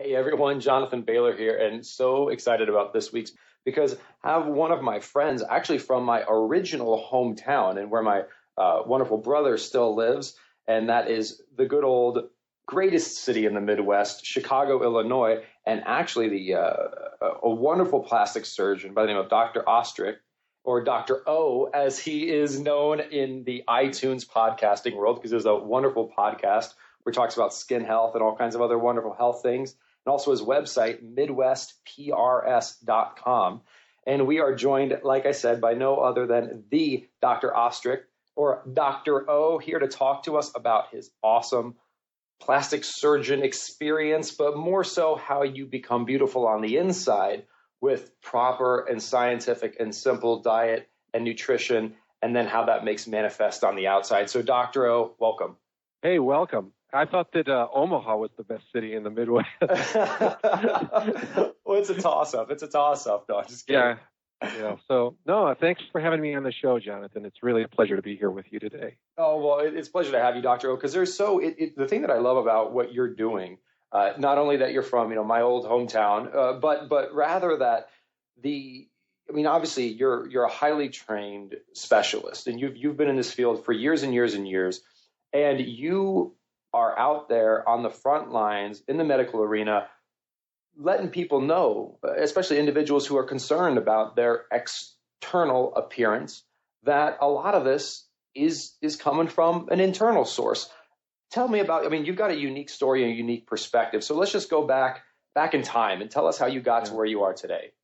Hey everyone, Jonathan Bailor here, and so excited about this week's because I have one of my friends actually from my original hometown and where my wonderful brother still lives, and that is the good old greatest city in the Midwest, Chicago, Illinois, and actually a wonderful plastic surgeon by the name of Dr. Ostrich, or Dr. O, as he is known in the iTunes podcasting world, because there's a wonderful podcast where he talks about skin health and all kinds of other wonderful health things, and also his website, midwestprs.com. And we are joined, like I said, by no other than the Dr. Ostrich, or Dr. O, here to talk to us about his awesome plastic surgeon experience, but more so how you become beautiful on the inside with proper and scientific and simple diet and nutrition, and then how that makes manifest on the outside. So Dr. O, welcome. Hey, welcome. I thought that Omaha was the best city in the Midwest. Well, it's a toss-up. No, I'm just kidding. Yeah. So, no, thanks for having me on the show, Jonathan. It's really a pleasure to be here with you today. Oh, well, it's a pleasure to have you, Dr. O, because the thing that I love about what you're doing, not only that you're from, my old hometown, but rather that obviously you're a highly trained specialist, and you've been in this field for years and years and years, and you are out there on the front lines in the medical arena, letting people know, especially individuals who are concerned about their external appearance, that a lot of this is coming from an internal source. Tell me about, you've got a unique story and a unique perspective. So let's just go back in time and tell us how you got to where you are today.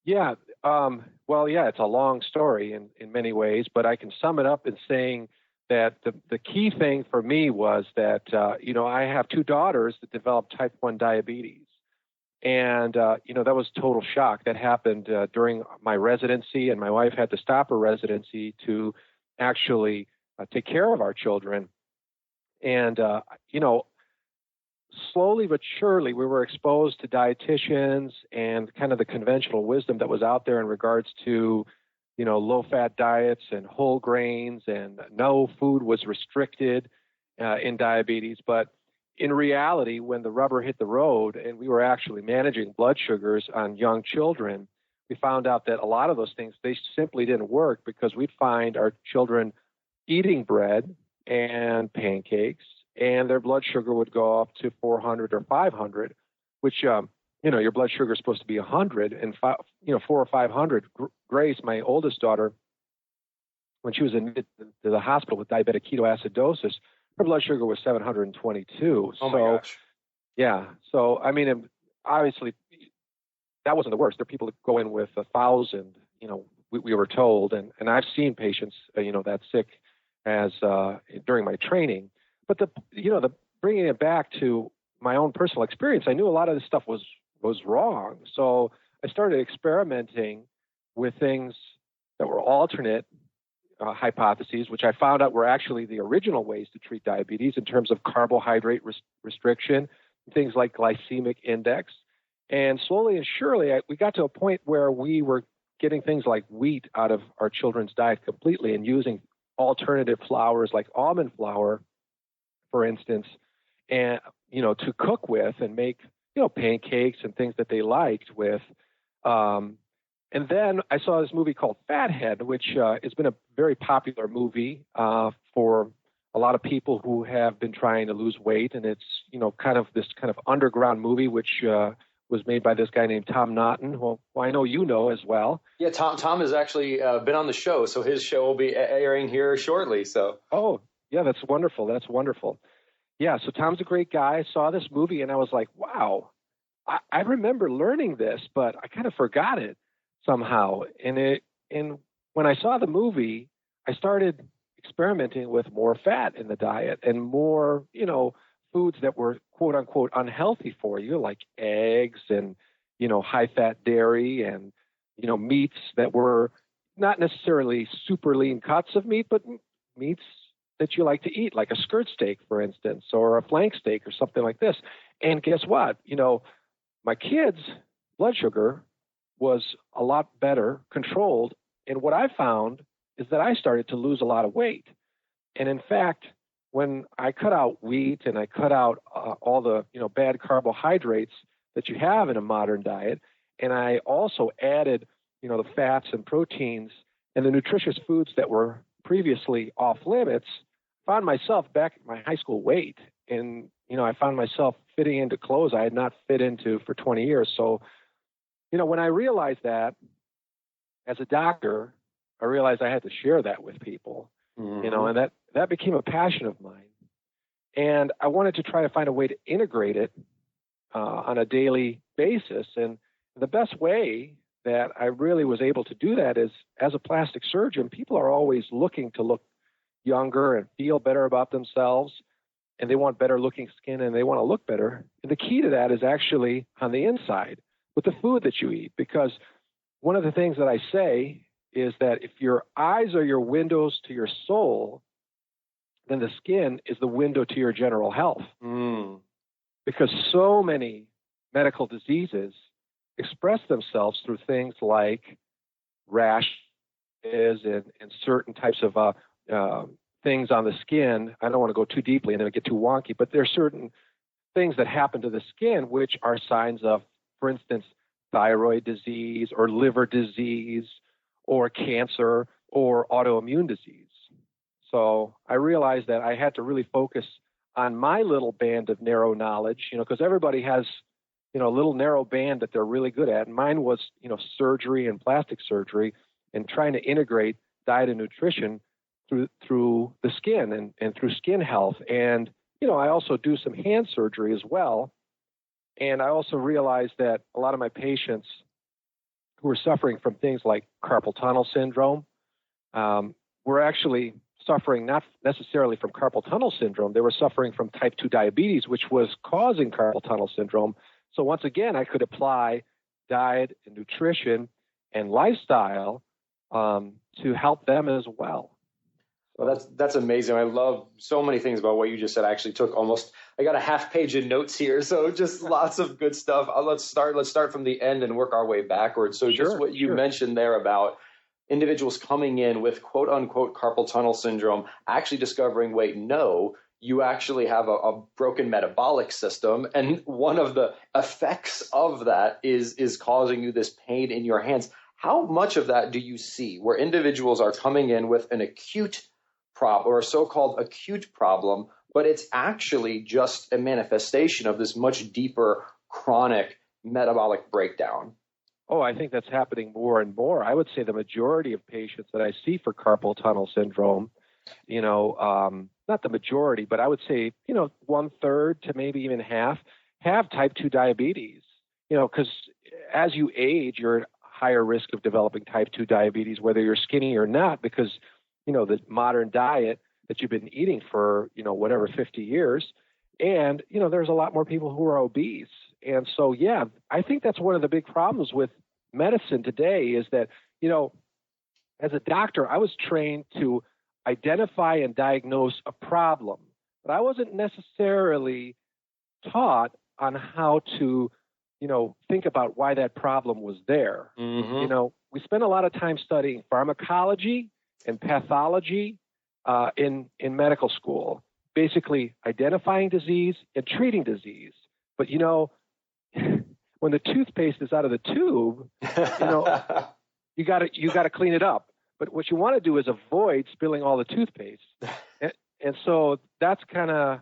Yeah. It's a long story in many ways, but I can sum it up in saying that the key thing for me was that, I have two daughters that developed type 1 diabetes. And, that was total shock. That happened during my residency, and my wife had to stop her residency to actually take care of our children. And, slowly but surely we were exposed to dietitians and kind of the conventional wisdom that was out there in regards to, low-fat diets and whole grains, and no food was restricted in diabetes. But in reality, when the rubber hit the road and we were actually managing blood sugars on young children, we found out that a lot of those things, they simply didn't work, because we'd find our children eating bread and pancakes, and their blood sugar would go up to 400 or 500, which, your blood sugar is supposed to be 100, and 400 or 500. Grace, my oldest daughter, when she was admitted to the hospital with diabetic ketoacidosis, her blood sugar was 722. Oh my gosh. Yeah. So, obviously, that wasn't the worst. There are people that go in with 1,000, we were told. And I've seen patients, that sick as during my training. But the bringing it back to my own personal experience, I knew a lot of this stuff was wrong. So I started experimenting with things that were alternate hypotheses, which I found out were actually the original ways to treat diabetes in terms of carbohydrate restriction, things like glycemic index. And slowly and surely, we got to a point where we were getting things like wheat out of our children's diet completely, and using alternative flours like almond flour, for instance, and, to cook with and make, pancakes and things that they liked with. And then I saw this movie called Fathead, which has been a very popular movie for a lot of people who have been trying to lose weight. And it's, kind of this kind of underground movie, which was made by this guy named Tom Naughton, who I know you know as well. Yeah, Tom has actually been on the show, so his show will be airing here shortly. So. Oh, yeah, that's wonderful. Yeah, so Tom's a great guy. I saw this movie, and I was like, wow, I remember learning this, but I kind of forgot it somehow. And when I saw the movie, I started experimenting with more fat in the diet and more, foods that were quote unquote unhealthy for you, like eggs and, high fat dairy and, meats that were not necessarily super lean cuts of meat, but meats that you like to eat, like a skirt steak, for instance, or a flank steak or something like this. And guess what? My kids' blood sugar was a lot better controlled. And what I found is that I started to lose a lot of weight. And in fact, when I cut out wheat and I cut out all the bad carbohydrates, that you have in a modern diet. And I also added, the fats and proteins and the nutritious foods that were previously off limits. Found myself back at my high school weight. And, I found myself fitting into clothes I had not fit into for 20 years. So, when I realized that as a doctor, I realized I had to share that with people, and that became a passion of mine. And I wanted to try to find a way to integrate it on a daily basis. And the best way that I really was able to do that is, as a plastic surgeon, people are always looking to look younger and feel better about themselves, and they want better looking skin and they want to look better. And the key to that is actually on the inside with the food that you eat, because one of the things that I say is that if your eyes are your windows to your soul, then the skin is the window to your general health. Because so many medical diseases express themselves through things like rashes and certain types of things on the skin. I don't want to go too deeply and then get too wonky, but there are certain things that happen to the skin which are signs of, for instance, thyroid disease or liver disease or cancer or autoimmune disease. So I realized that I had to really focus on my little band of narrow knowledge, because everybody has, a little narrow band that they're really good at. And mine was, surgery and plastic surgery, and trying to integrate diet and nutrition through the skin and through skin health. And, I also do some hand surgery as well. And I also realized that a lot of my patients who were suffering from things like carpal tunnel syndrome were actually suffering not necessarily from carpal tunnel syndrome. They were suffering from type 2 diabetes, which was causing carpal tunnel syndrome. So once again, I could apply diet and nutrition and lifestyle to help them as well. Well, that's amazing. I love so many things about what you just said. I actually I got a half page of notes here. So just lots of good stuff. Let's start from the end and work our way backwards. So just what you mentioned there about individuals coming in with quote unquote carpal tunnel syndrome, actually discovering, wait, no, you actually have a broken metabolic system. And one of the effects of that is causing you this pain in your hands. How much of that do you see where individuals are coming in with an acute problem or a so-called acute problem, but it's actually just a manifestation of this much deeper chronic metabolic breakdown? Oh, I think that's happening more and more. I would say the majority of patients that I see for carpal tunnel syndrome, not the majority, but I would say, 1/3 to maybe even half have type 2 diabetes, because as you age, you're at higher risk of developing type 2 diabetes, whether you're skinny or not, because, the modern diet that you've been eating for, 50 years. And, there's a lot more people who are obese. And so, yeah, I think that's one of the big problems with medicine today is that, as a doctor, I was trained to identify and diagnose a problem, but I wasn't necessarily taught on how to, think about why that problem was there. We spend a lot of time studying pharmacology and pathology in medical school, basically identifying disease and treating disease. But, when the toothpaste is out of the tube, you got to clean it up. But what you want to do is avoid spilling all the toothpaste. And so that's kind of,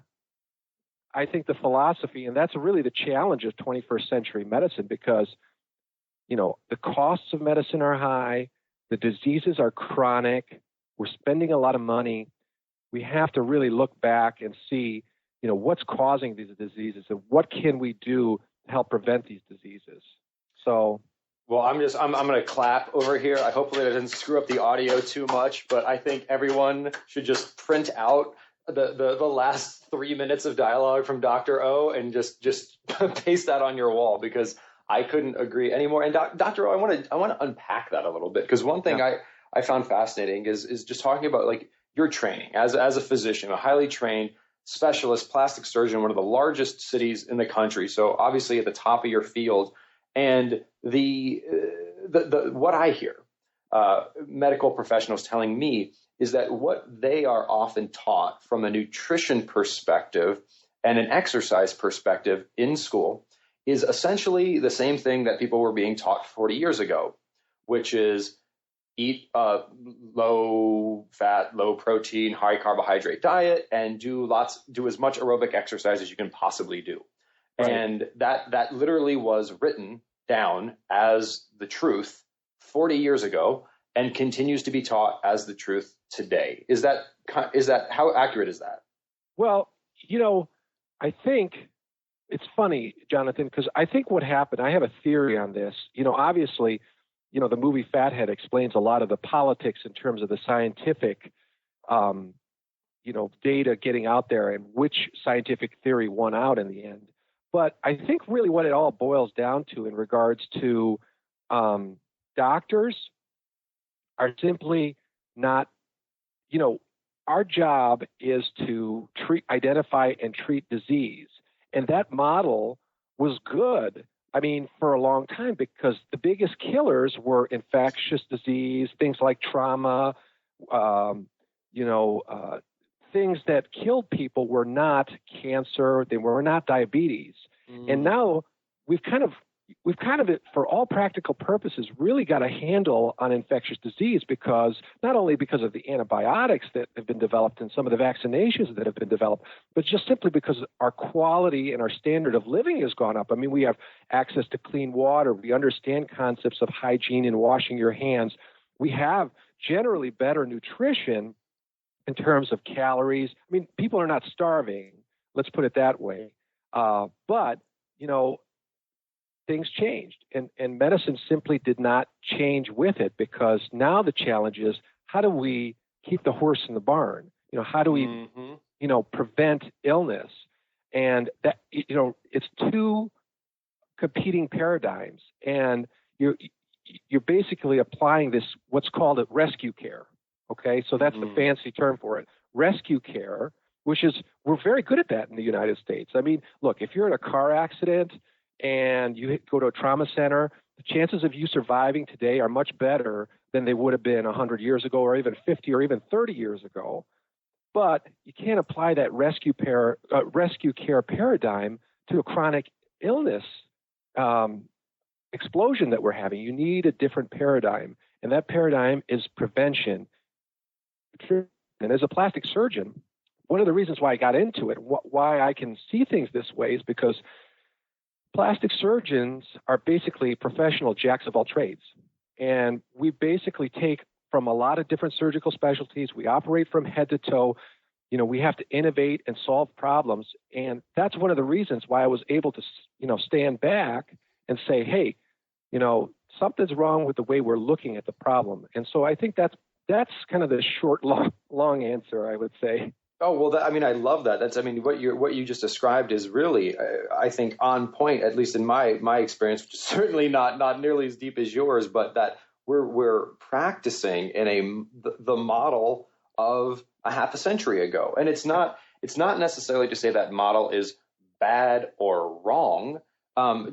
I think, the philosophy, and that's really the challenge of 21st century medicine, because, the costs of medicine are high, the diseases are chronic, we're spending a lot of money. We have to really look back and see, what's causing these diseases and what can we do to help prevent these diseases. So, well, I'm going to clap over here. I hopefully that doesn't screw up the audio too much, but I think everyone should just print out the last 3 minutes of dialogue from Dr. O and just paste that on your wall, because I couldn't agree anymore. And Dr. O, I want to unpack that a little bit, because one thing I found fascinating is just talking about like your training as a physician, a highly trained specialist plastic surgeon, one of the largest cities in the country. So obviously at the top of your field. And the what I hear medical professionals telling me is that what they are often taught from a nutrition perspective and an exercise perspective in school is essentially the same thing that people were being taught 40 years ago, which is eat a low fat, low protein, high carbohydrate diet and do as much aerobic exercise as you can possibly do. Right. And that literally was written down as the truth 40 years ago and continues to be taught as the truth today. Is that how accurate is that? Well, I think it's funny, Jonathan, because I think what happened, I have a theory on this. Obviously, the movie Fathead explains a lot of the politics in terms of the scientific, data getting out there and which scientific theory won out in the end. But I think really what it all boils down to in regards to doctors are simply not, our job is to identify and treat disease. And that model was good, for a long time, because the biggest killers were infectious disease, things like trauma, things that killed people were not cancer, they were not diabetes. And now we've kind of, for all practical purposes, really got a handle on infectious disease not only because of the antibiotics that have been developed and some of the vaccinations that have been developed, but just simply because our quality and our standard of living has gone up. We have access to clean water. We understand concepts of hygiene and washing your hands. We have generally better nutrition in terms of calories. People are not starving, let's put it that way. But things changed, and medicine simply did not change with it, because now the challenge is, how do we keep the horse in the barn? How do we, prevent illness? And that, it's two competing paradigms, and you're basically applying this, what's called a rescue care. Okay, so that's the fancy term for it. Rescue care, which is, we're very good at that in the United States. Look, if you're in a car accident and you go to a trauma center, the chances of you surviving today are much better than they would have been 100 years ago, or even 50 or even 30 years ago. But you can't apply that rescue care paradigm to a chronic illness explosion that we're having. You need a different paradigm, and that paradigm is prevention. And as a plastic surgeon, one of the reasons why I got into it, why I can see things this way, is because plastic surgeons are basically professional jacks of all trades. And we basically take from a lot of different surgical specialties. We operate from head to toe. We have to innovate and solve problems. And that's one of the reasons why I was able to, stand back and say, hey, something's wrong with the way we're looking at the problem. And so I think that's kind of the short, long answer, I would say. Oh, well, I love that. What you just described is really, I think, on point, at least in my experience, which is certainly not nearly as deep as yours, but that we're practicing in the model of a half a century ago. And it's not necessarily to say that model is bad or wrong.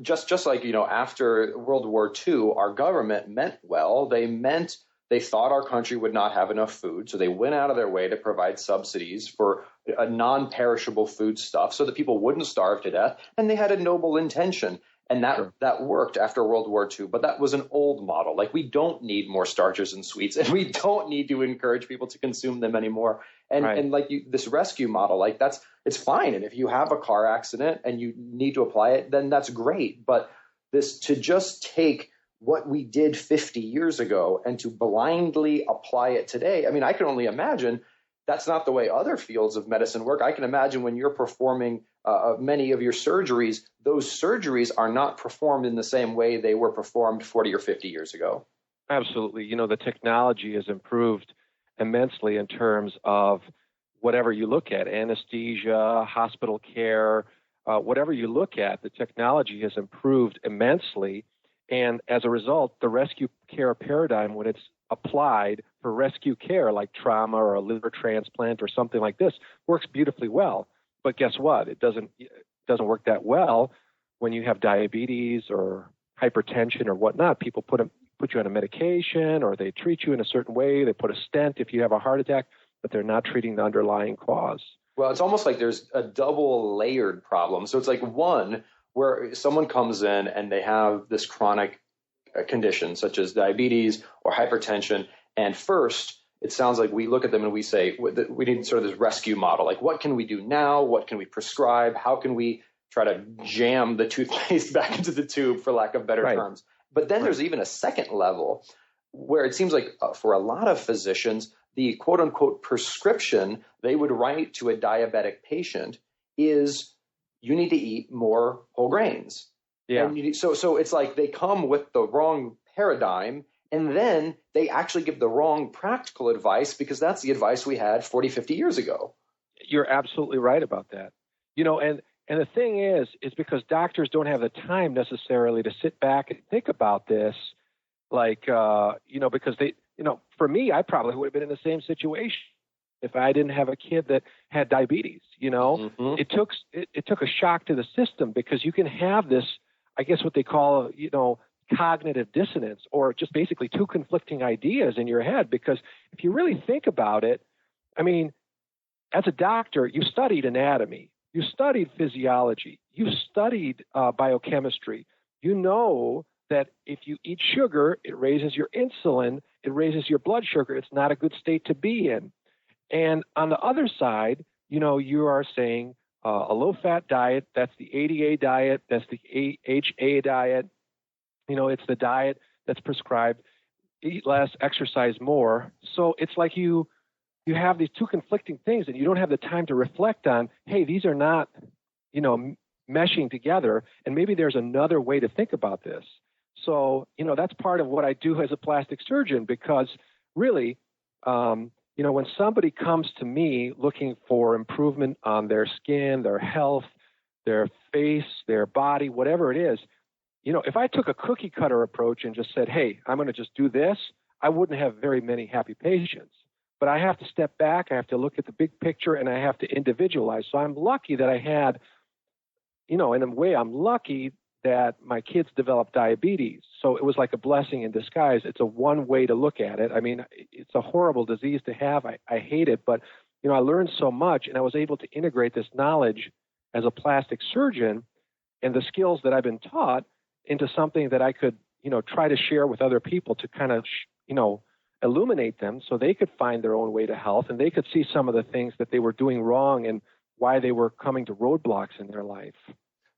Just like, after World War II, our government meant well. They thought our country would not have enough food, so they went out of their way to provide subsidies for a non-perishable food stuff so that people wouldn't starve to death, and they had a noble intention, and that worked after World War II. But that was an old model. Like, we don't need more starches and sweets, and we don't need to encourage people to consume them anymore. And this rescue model, it's fine. And if you have a car accident and you need to apply it, then that's great. But to just take what we did 50 years ago and to blindly apply it today. I can only imagine that's not the way other fields of medicine work. I can imagine when you're performing many of your surgeries, those surgeries are not performed in the same way they were performed 40 or 50 years ago. Absolutely. The technology has improved immensely in terms of whatever you look at, anesthesia, hospital care, whatever you look at, the technology has improved immensely. And as a result, the rescue care paradigm, when it's applied for rescue care like trauma or a liver transplant or something like this, works beautifully well. But guess what? It doesn't work that well when you have diabetes or hypertension or whatnot. People put you on a medication, or they treat you in a certain way. They put a stent if you have a heart attack, but they're not treating the underlying cause. Well, it's almost like there's a double layered problem. So it's like, one, where someone comes in and they have this chronic condition such as diabetes or hypertension. And first, it sounds like we look at them and we say, we need sort of this rescue model. Like, what can we do now? What can we prescribe? How can we try to jam the toothpaste back into the tube, for lack of better terms? But then there's even a second level where it seems like for a lot of physicians, the quote unquote prescription they would write to a diabetic patient is, you need to eat more whole grains. Yeah. So it's like they come with the wrong paradigm, and then they actually give the wrong practical advice, because that's the advice we had 40, 50 years ago. You're absolutely right about that. And the thing is because doctors don't have the time necessarily to sit back and think about this, because they, for me, I probably would have been in the same situation if I didn't have a kid that had diabetes. Mm-hmm. It took a shock to the system, because you can have this, I guess what they call, cognitive dissonance, or just basically two conflicting ideas in your head. Because if you really think about it, I mean, as a doctor, you studied anatomy, you studied physiology, you studied biochemistry. You know that if you eat sugar, it raises your insulin, it raises your blood sugar. It's not a good state to be in. And on the other side, you are saying a low-fat diet, that's the ADA diet, that's the AHA diet. It's the diet that's prescribed, eat less, exercise more. So it's like you have these two conflicting things, and you don't have the time to reflect on, hey, these are not, meshing together, and maybe there's another way to think about this. So, that's part of what I do as a plastic surgeon, because really, when somebody comes to me looking for improvement on their skin, their health, their face, their body, whatever it is, if I took a cookie cutter approach and just said, hey, I'm going to just do this, I wouldn't have very many happy patients. But I have to step back, I have to look at the big picture, and I have to individualize. So I'm lucky that I had, in a way, I'm lucky that my kids developed diabetes. So it was like a blessing in disguise. It's a one way to look at it. I mean, it's a horrible disease to have. I hate it, but, I learned so much, and I was able to integrate this knowledge as a plastic surgeon and the skills that I've been taught into something that I could, try to share with other people to kind of, illuminate them so they could find their own way to health, and they could see some of the things that they were doing wrong and why they were coming to roadblocks in their life.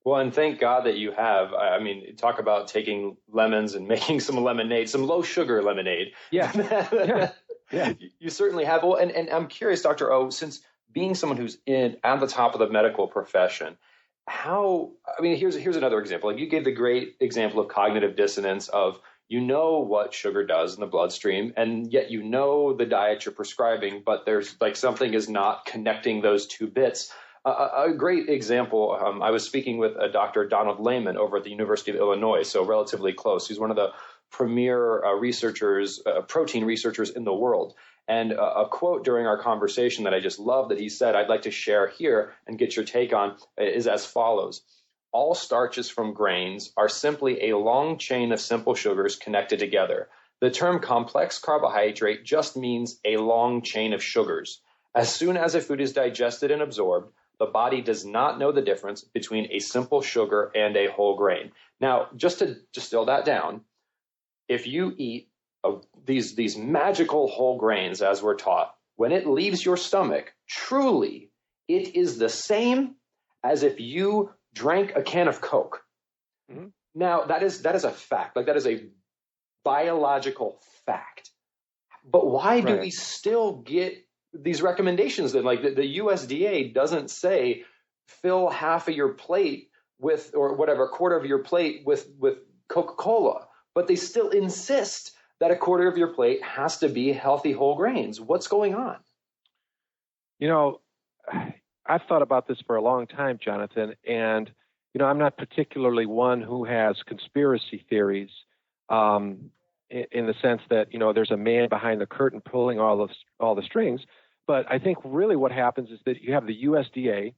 Well, and thank God that you have. I mean, talk about taking lemons and making some lemonade, some low sugar lemonade. Yeah. Yeah. You certainly have. Well, and I'm curious, Dr. O, since being someone who's at the top of the medical profession, here's another example. Like, you gave the great example of cognitive dissonance of, what sugar does in the bloodstream, and yet the diet you're prescribing, but there's like something is not connecting those two bits. A great example, I was speaking with Dr. Donald Lehman over at the University of Illinois, so relatively close. He's one of the premier protein researchers in the world. And a quote during our conversation that I just love that he said, I'd like to share here and get your take on, is as follows. All starches from grains are simply a long chain of simple sugars connected together. The term complex carbohydrate just means a long chain of sugars. As soon as a food is digested and absorbed, the body does not know the difference between a simple sugar and a whole grain. Now, just to distill that down, if you eat these magical whole grains, as we're taught, when it leaves your stomach, truly, it is the same as if you drank a can of Coke. Mm-hmm. Now, that is a fact. Like, that is a biological fact. But why do we still get these recommendations then? Like, the USDA doesn't say fill half of your plate with, or whatever, a quarter of your plate with Coca-Cola, but they still insist that a quarter of your plate has to be healthy whole grains. What's going on? I've thought about this for a long time, Jonathan, and, I'm not particularly one who has conspiracy theories in the sense that, there's a man behind the curtain pulling all the strings. But I think really what happens is that you have the USDA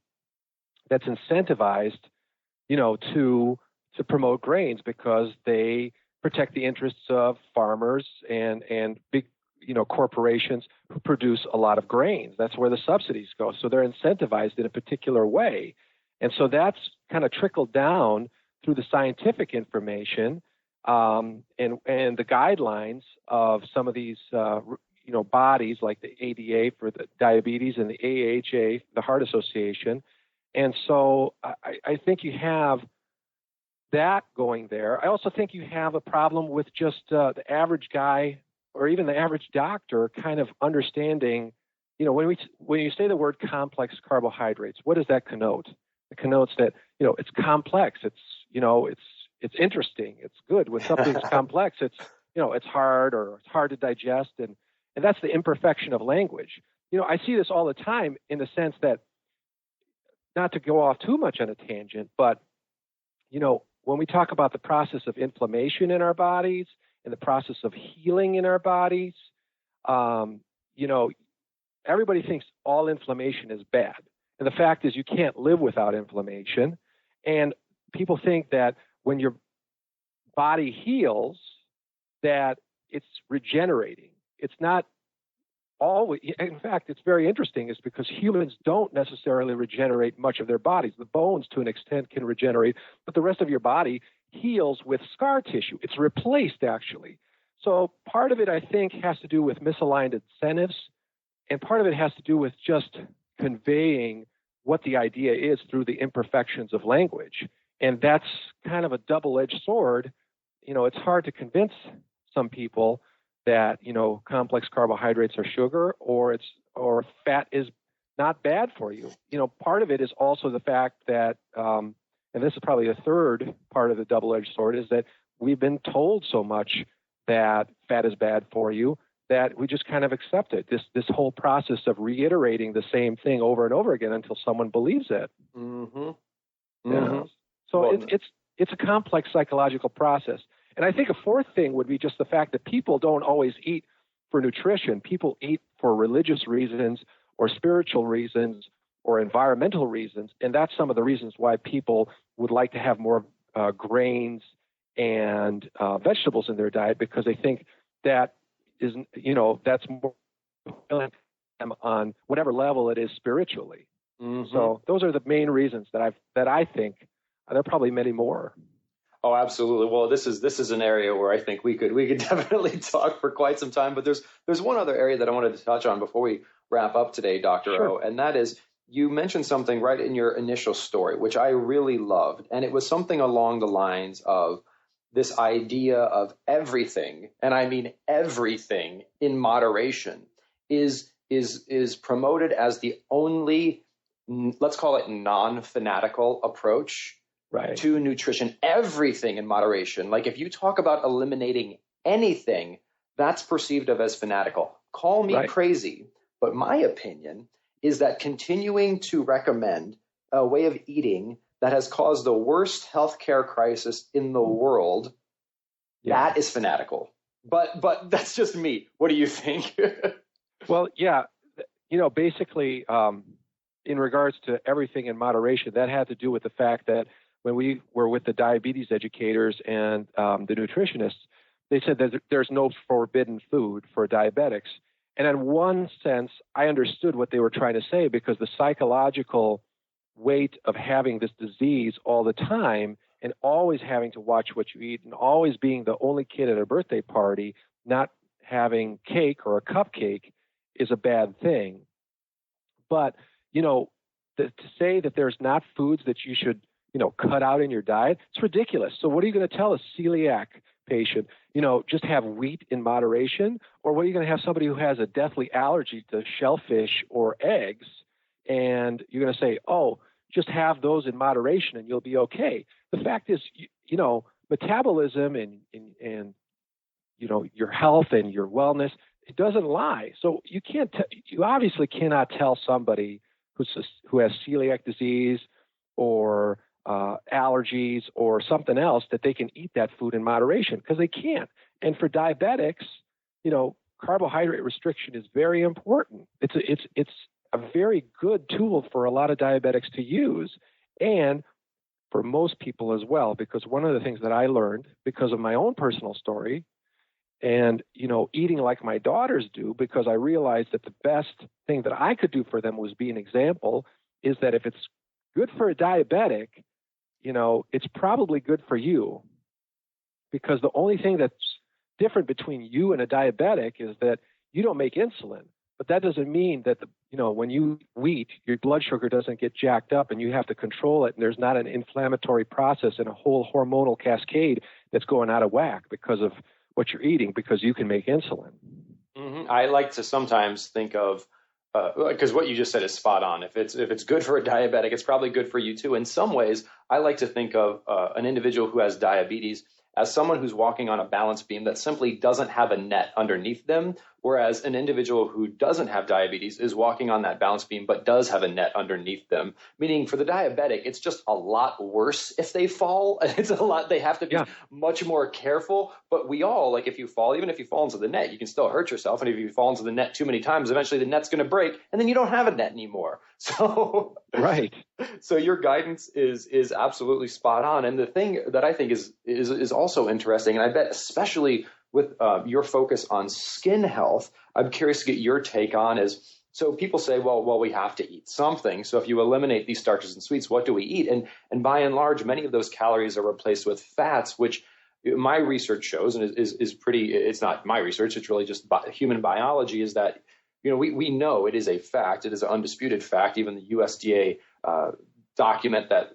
that's incentivized, to promote grains because they protect the interests of farmers and big, corporations who produce a lot of grains. That's where the subsidies go. So they're incentivized in a particular way. And so that's kind of trickled down through the scientific information and the guidelines of some of these bodies like the ADA for the diabetes and the AHA, the Heart Association. And so I think you have that going there. I also think you have a problem with just the average guy or even the average doctor kind of understanding, when you say the word complex carbohydrates, what does that connote? It connotes that, it's complex. It's interesting. It's good. When something's complex, it's hard or it's hard to digest. And that's the imperfection of language. I see this all the time in the sense that, not to go off too much on a tangent, but, when we talk about the process of inflammation in our bodies and the process of healing in our bodies, everybody thinks all inflammation is bad. And the fact is you can't live without inflammation. And people think that when your body heals, that it's regenerating. It's not always. In fact, it's very interesting is because humans don't necessarily regenerate much of their bodies. The bones, to an extent, can regenerate, but the rest of your body heals with scar tissue. It's replaced, actually. So part of it, I think, has to do with misaligned incentives, and part of it has to do with just conveying what the idea is through the imperfections of language. And that's kind of a double-edged sword. It's hard to convince some people that, complex carbohydrates are sugar or fat is not bad for you. Part of it is also the fact that, and this is probably a third part of the double-edged sword, is that we've been told so much that fat is bad for you that we just kind of accept it. This whole process of reiterating the same thing over and over again until someone believes it. Mm-hmm. Yeah. So it's a complex psychological process. And I think a fourth thing would be just the fact that people don't always eat for nutrition. People eat for religious reasons or spiritual reasons or environmental reasons. And that's some of the reasons why people would like to have more grains and vegetables in their diet, because they think that that's more on whatever level it is spiritually. Mm-hmm. So those are the main reasons that I think. There are probably many more. Oh, absolutely. Well, this is an area where I think we could definitely talk for quite some time. But there's one other area that I wanted to touch on before we wrap up today, Dr. Sure. O, and that is you mentioned something right in your initial story, which I really loved, and it was something along the lines of this idea of everything, and I mean everything, in moderation is promoted as the only, let's call it, non-fanatical approach. Right. To nutrition, everything in moderation. Like if you talk about eliminating anything, that's perceived of as fanatical. Call me crazy, but my opinion is that continuing to recommend a way of eating that has caused the worst healthcare crisis in the world, that is fanatical. But that's just me. What do you think? Well, yeah, basically, in regards to everything in moderation, that had to do with the fact that when we were with the diabetes educators and the nutritionists, they said that there's no forbidden food for diabetics. And in one sense, I understood what they were trying to say, because the psychological weight of having this disease all the time and always having to watch what you eat and always being the only kid at a birthday party, not having cake or a cupcake, is a bad thing. But, to say that there's not foods that you should cut out in your diet, it's ridiculous. So what are you going to tell a celiac patient? Just have wheat in moderation? Or what are you going to have somebody who has a deathly allergy to shellfish or eggs, and you're going to say, oh, just have those in moderation and you'll be okay? The fact is, metabolism and your health and your wellness, it doesn't lie. So you obviously cannot tell somebody who has celiac disease or allergies or something else that they can eat that food in moderation, because they can't. And for diabetics, carbohydrate restriction is very important. It's a very good tool for a lot of diabetics to use, and for most people as well, because one of the things that I learned because of my own personal story and, eating like my daughters do, because I realized that the best thing that I could do for them was be an example, is that if it's good for a diabetic, it's probably good for you, because the only thing that's different between you and a diabetic is that you don't make insulin. But that doesn't mean that, when you eat, your blood sugar doesn't get jacked up and you have to control it. And there's not an inflammatory process and a whole hormonal cascade that's going out of whack because of what you're eating, because you can make insulin. Mm-hmm. I like to sometimes think of, because what you just said is spot on. If it's good for a diabetic, it's probably good for you too. In some ways, I like to think of an individual who has diabetes as someone who's walking on a balance beam that simply doesn't have a net underneath them, whereas an individual who doesn't have diabetes is walking on that balance beam but does have a net underneath them. Meaning for the diabetic, it's just a lot worse if they fall. It's a lot. They have to be much more careful. But we all, like, if you fall, even if you fall into the net, you can still hurt yourself. And if you fall into the net too many times, eventually the net's going to break, and then you don't have a net anymore. So right. So your guidance is absolutely spot on. And the thing that I think is also interesting, and I bet especially with your focus on skin health, I'm curious to get your take on is, so people say, well, we have to eat something. So if you eliminate these starches and sweets, what do we eat? And by and large, many of those calories are replaced with fats, which my research shows, and is pretty, it's not my research, it's really just human biology, is that, we know it is a fact. It is an undisputed fact. Even the USDA document that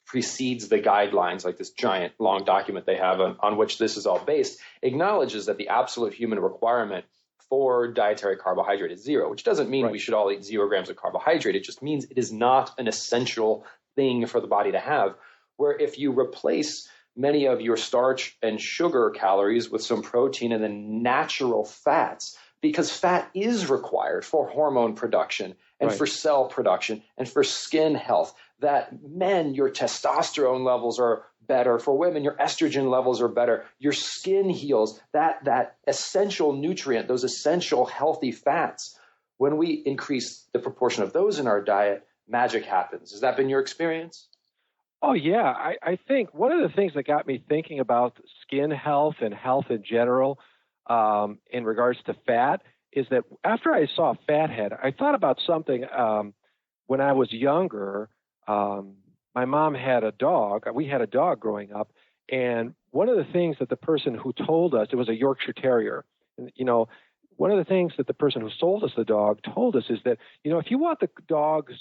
precedes the guidelines, like this giant long document they have on which this is all based, acknowledges that the absolute human requirement for dietary carbohydrate is 0, which doesn't mean we should all eat 0 grams of carbohydrate. It just means it is not an essential thing for the body to have. Where if you replace many of your starch and sugar calories with some protein and then natural fats, because fat is required for hormone production and for cell production and for skin health, that men, your testosterone levels are better. For women, your estrogen levels are better. Your skin heals. That essential nutrient, those essential healthy fats, when we increase the proportion of those in our diet, magic happens. Has that been your experience? Oh, yeah. I think one of the things that got me thinking about skin health and health in general in regards to fat is that after I saw Fathead, I thought about something when I was younger. My mom had a dog. We had a dog growing up. And one of the things that the person who told us, it was a Yorkshire Terrier. And, one of the things that the person who sold us the dog told us is that, if you want the dog's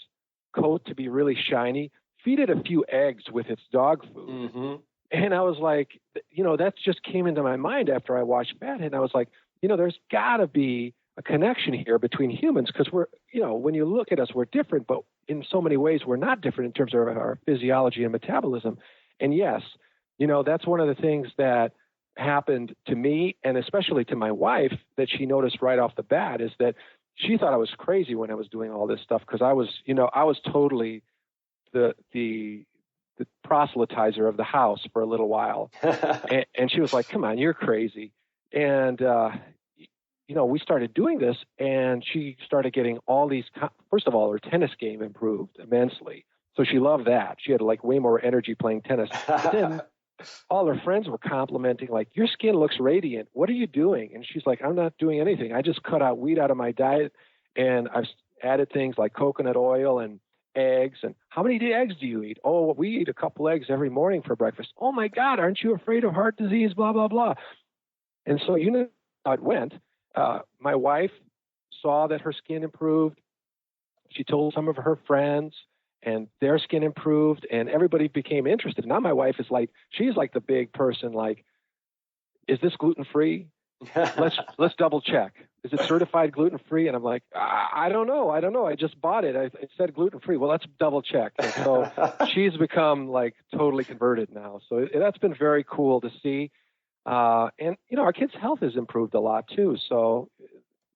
coat to be really shiny, feed it a few eggs with its dog food. Mm-hmm. And I was like, that just came into my mind after I watched Fathead. And I was like, there's got to be a connection here between humans, because we're, when you look at us, we're different, but in so many ways we're not different in terms of our physiology and metabolism. And yes, that's one of the things that happened to me, and especially to my wife, that she noticed right off the bat, is that she thought I was crazy when I was doing all this stuff, because I was totally the proselytizer of the house for a little while. and she was like, come on, you're crazy. And, we started doing this, and she started getting all these, first of all, her tennis game improved immensely. So she loved that. She had way more energy playing tennis. But then all her friends were complimenting, your skin looks radiant. What are you doing? And she's like, I'm not doing anything. I just cut out wheat out of my diet, and I've added things like coconut oil and eggs. And how many eggs do you eat? Oh, we eat a couple eggs every morning for breakfast. Oh my God, aren't you afraid of heart disease? Blah, blah, blah. And so how it went. My wife saw that her skin improved. She told some of her friends, and their skin improved, and everybody became interested. Now my wife is she's the big person, is this gluten-free? Let's double check. Is it certified gluten-free? And I'm like, I don't know. I just bought it. It said gluten-free. Well, let's double check. And so she's become totally converted now. So that's been very cool to see. And our kids' health has improved a lot too. So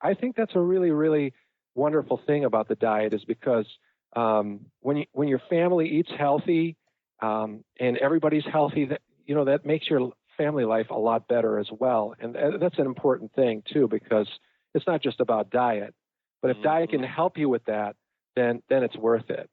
I think that's a really, really wonderful thing about the diet, is because when your family eats healthy and everybody's healthy, that makes your family life a lot better as well. And that's an important thing too, because it's not just about diet, but if diet can help you with that, then it's worth it.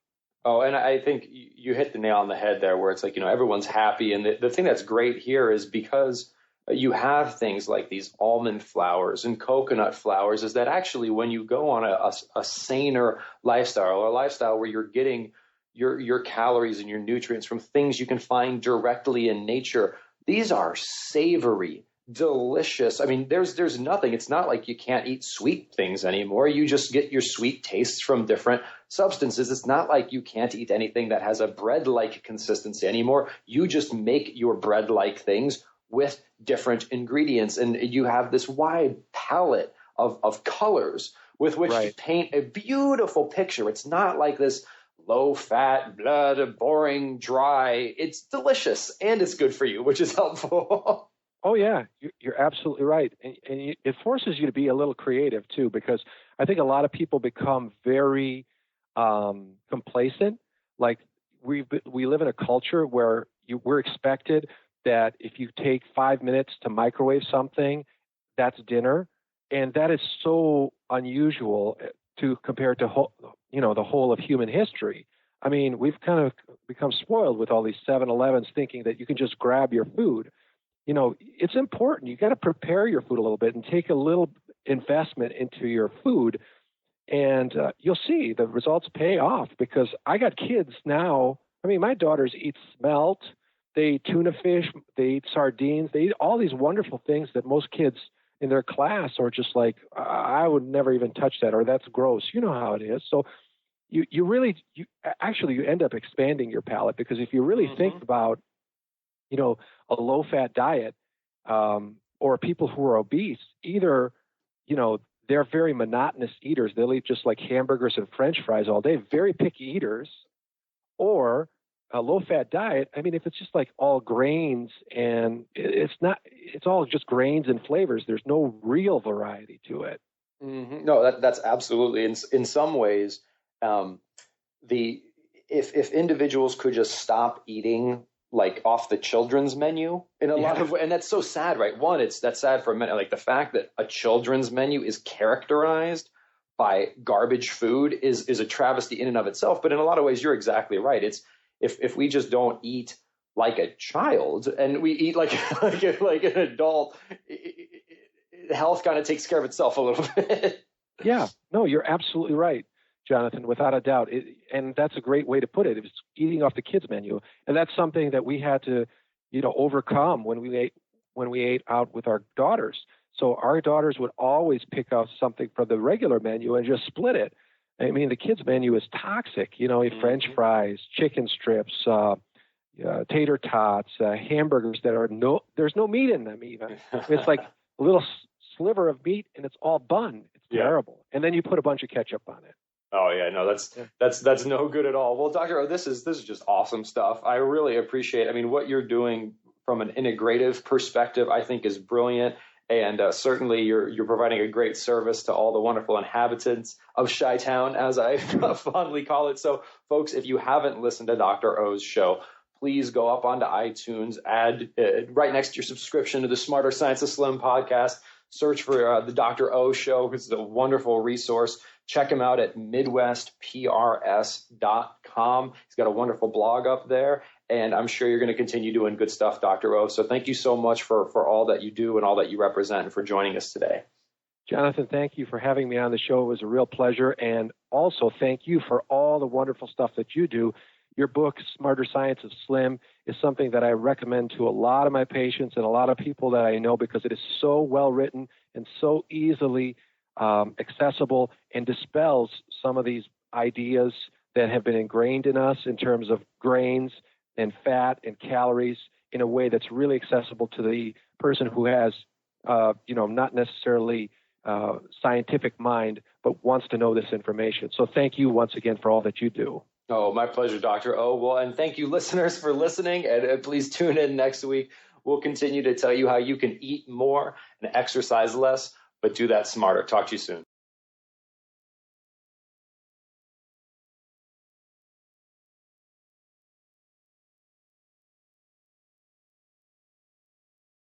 Oh, and I think you hit the nail on the head there, where it's everyone's happy. And the thing that's great here is because you have things like these almond flours and coconut flours, is that actually when you go on a saner lifestyle, or a lifestyle where you're getting your calories and your nutrients from things you can find directly in nature. These are savory, delicious. I mean, there's nothing. It's not like you can't eat sweet things anymore. You just get your sweet tastes from different substances. It's not like you can't eat anything that has a bread-like consistency anymore. You just make your bread-like things with different ingredients, and you have this wide palette of colors with which to paint a beautiful picture. It's not like this low-fat, blood, boring, dry. It's delicious, and it's good for you, which is helpful. Oh, yeah, you're absolutely right. And it forces you to be a little creative, too, because I think a lot of people become very complacent. Like we live in a culture where we're expected that if you take 5 minutes to microwave something, that's dinner. And that is so unusual compared to the whole of human history. I mean, we've kind of become spoiled with all these 7-Elevens thinking that you can just grab your food. It's important. You got to prepare your food a little bit and take a little investment into your food, and you'll see the results pay off. Because I got kids now. I mean, my daughters eat smelt, they eat tuna fish, they eat sardines, they eat all these wonderful things that most kids in their class are just like, I would never even touch that, or that's gross. You know how it is. So you end up expanding your palate, because if you really think about a low-fat diet, or people who are obese, either, they're very monotonous eaters. They'll eat just like hamburgers and French fries all day, very picky eaters, or a low-fat diet. I mean, if it's just like all grains and it's all just grains and flavors, there's no real variety to it. Mm-hmm. No, that's absolutely. In some ways, if individuals could just stop eating like off the children's menu in a lot of ways. And that's so sad, right? One, that's sad for a minute. Like the fact that a children's menu is characterized by garbage food is a travesty in and of itself. But in a lot of ways, you're exactly right. It's if we just don't eat like a child and we eat like an adult, health kind of takes care of itself a little bit. Yeah, no, you're absolutely right, Jonathan, without a doubt. And that's a great way to put it. It's eating off the kids' menu. And that's something that we had to, overcome when we ate out with our daughters. So our daughters would always pick out something from the regular menu and just split it. I mean, the kids' menu is toxic. French fries, chicken strips, tater tots, hamburgers there's no meat in them even. It's like a little sliver of meat and it's all bun. It's terrible. And then you put a bunch of ketchup on it. Oh yeah, no, that's no good at all. Well, Dr. O, this is just awesome stuff. I really appreciate. I mean, what you're doing from an integrative perspective, I think, is brilliant, and certainly you're providing a great service to all the wonderful inhabitants of Chi-Town, as I fondly call it. So, folks, if you haven't listened to Dr. O's show, please go up onto iTunes, add right next to your subscription to the Smarter Science of Slim podcast. Search for the Dr. O Show. It's a wonderful resource. Check him out at midwestprs.com. He's got a wonderful blog up there, and I'm sure you're going to continue doing good stuff, Dr. O. So thank you so much for all that you do and all that you represent, and for joining us today. Jonathan, thank you for having me on the show. It was a real pleasure. And also thank you for all the wonderful stuff that you do. Your book, Smarter Science of Slim, is something that I recommend to a lot of my patients and a lot of people that I know, because it is so well written and so easily accessible, and dispels some of these ideas that have been ingrained in us in terms of grains and fat and calories in a way that's really accessible to the person who has, not necessarily scientific mind, but wants to know this information. So thank you once again for all that you do. Oh, my pleasure, Dr. O. Well, and thank you, listeners, for listening. And please tune in next week. We'll continue to tell you how you can eat more and exercise less, but do that smarter. Talk to you soon.